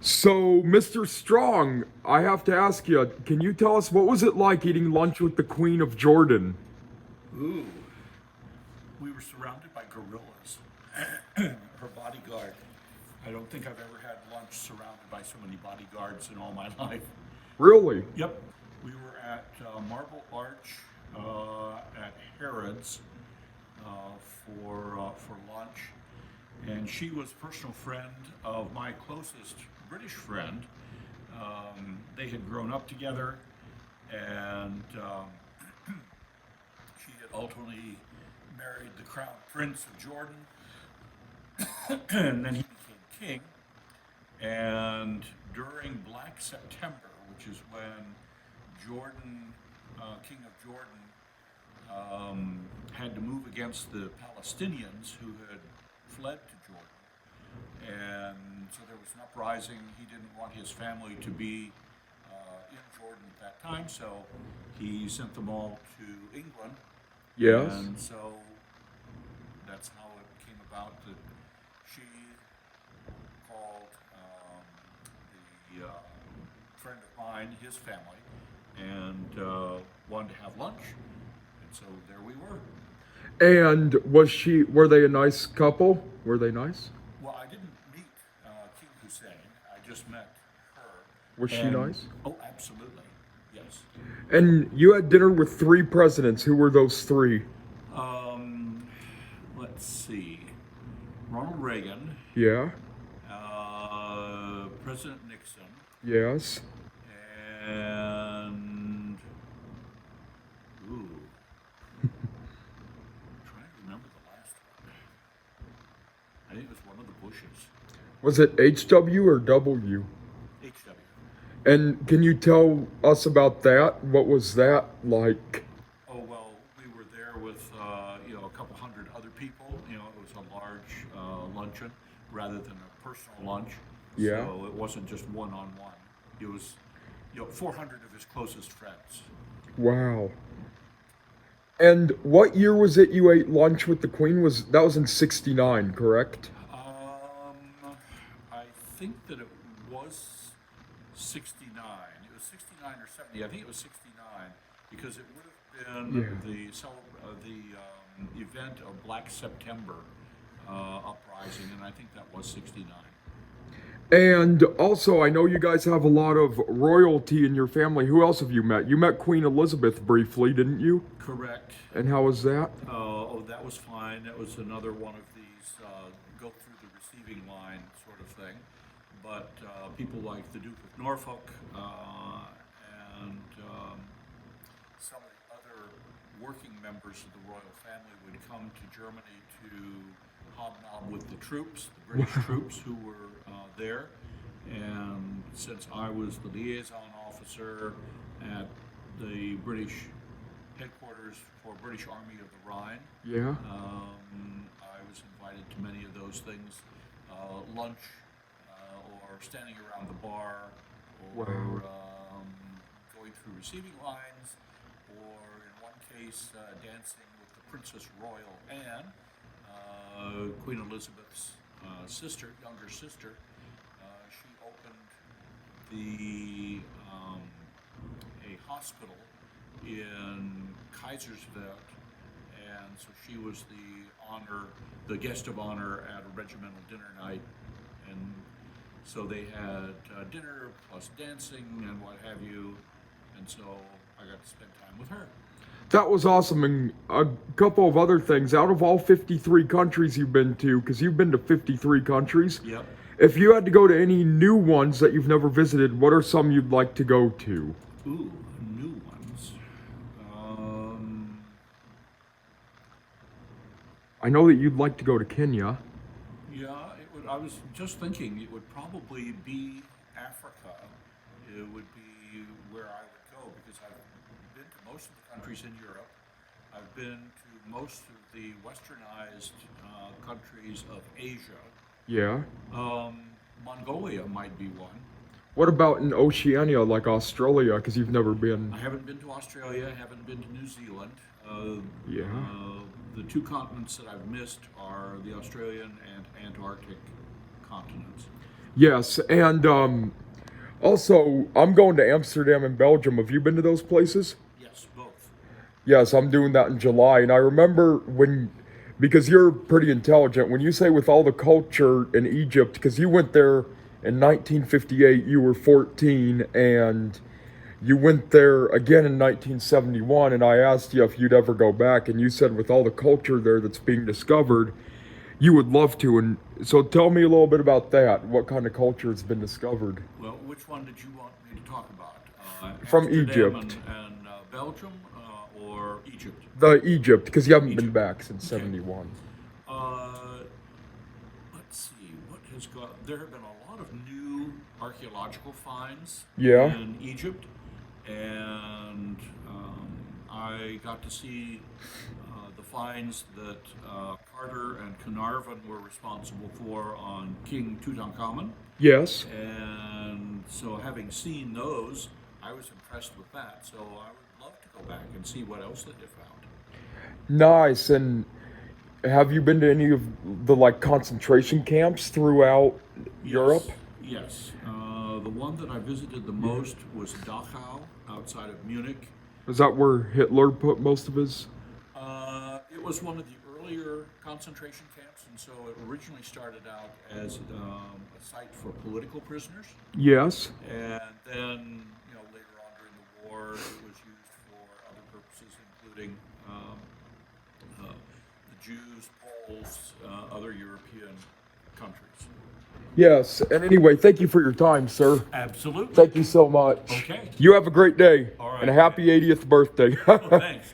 So, Mr. Strong, I have to ask you, can you tell us what was it like eating lunch with the Queen of Jordan? Ooh, we were surrounded by gorillas. Her bodyguard. I don't think I've ever had lunch surrounded by so many bodyguards in all my life. Really? Yep, we were at Marble Arch at Harrods for lunch, and she was a personal friend of my closest British friend. They had grown up together, and she had ultimately married the crown prince of Jordan, and then he became king. And during Black September, which is when Jordan, King of Jordan, had to move against the Palestinians who had fled to Jordan. And so there was an uprising. He didn't want his family to be in Jordan at that time, so he sent them all to England. Yes. And so that's how it came about that she called the friend of mine, his family, and wanted to have lunch. And so there we were. And were they a nice couple? Were they nice? Well, I didn't meet King Hussein. I just met her. Was she And nice? oh, absolutely, yes. And you had dinner with three presidents. Who were those three? Um, let's see. Ronald Reagan, Yeah. President Nixon, Yes. and ooh, trying to remember the last one. I think it was one of the Bushes. Was it HW or W? HW. And can you tell us about that? What was that like? Oh well, we were there with a couple hundred other people. You know, it was a large luncheon rather than a personal lunch. Yeah. So it wasn't just one on one. It was 400 of his closest friends. Wow. And what year was it you ate lunch with the Queen? That was in '69, correct? I think that it was 69. It was 69 or 70. I think it was 69 because it would have been Yeah. the event of Black September uprising, and I think that was 69. And also, I know you guys have a lot of royalty in your family. Who else have you met? You met Queen Elizabeth briefly, didn't you? Correct. And how was that? Oh, that was fine. That was another one of these go through the receiving line sort of thing. But people like the Duke of Norfolk and some of the other working members of the royal family would come to Germany to hobnob with the troops, the British troops who were there. And since I was the liaison officer at the British headquarters for British Army of the Rhine, Yeah. I was invited to many of those things, lunch, or standing around the bar, or Wow. going through receiving lines, or in one case, dancing with the Princess Royal Anne, Queen Elizabeth's younger sister. She opened a hospital in Kaiserswerth, and so she was the guest of honor at a regimental dinner night, and so they had dinner plus dancing and what have you, and so I got to spend time with her. That was awesome. And a couple of other things. Out of all 53 countries you've been to, because you've been to 53 countries, Yep. if you had to go to any new ones that you've never visited, what are some you'd like to go to? Ooh, new ones. I know that you'd like to go to Kenya. Yeah, it would. I was just thinking it would probably be Africa. It would be where I would go because I've been to most of the countries in Europe. I've been to most of the westernized countries of Asia. Yeah. Mongolia might be one. What about in Oceania, like Australia, because you've never been? I haven't been to Australia, I haven't been to New Zealand. Yeah. The two continents that I've missed are the Australian and Antarctic continents. Yes, and also I'm going to Amsterdam and Belgium. Have you been to those places? Yes, both. Yes, I'm doing that in July, and I remember because you're pretty intelligent, when you say with all the culture in Egypt, because you went there in 1958, you were 14, and you went there again in 1971, and I asked you if you'd ever go back, and you said with all the culture there that's being discovered, you would love to. And so tell me a little bit about that. What kind of culture has been discovered Well, which one did you want me to talk about? from Amsterdam Egypt? and Belgium or Egypt? The Egypt, because you haven't been Egypt. back since Okay. '71. Uh, let's see, what has got. There have been a lot of new archaeological finds Yeah. in Egypt, and I got to see the finds that Carter and Carnarvon were responsible for on King Tutankhamun. Yes. And so, having seen those, I was impressed with that. So, I would love to go back and see what else that they found. Nice. And have you been to any of the like concentration camps throughout Europe? Yes. The one that I visited the most was Dachau, outside of Munich. Is that where Hitler put most of his? It was one of the earlier concentration camps, and so it originally started out as a site for political prisoners. Yes. And then, later on during the war, it was used for other purposes, including the Jews, Poles, other European countries. Yes. And anyway, thank you for your time, sir. Absolutely. Thank you so much. Okay. You have a great day. All right. And a happy 80th birthday. Well, thanks.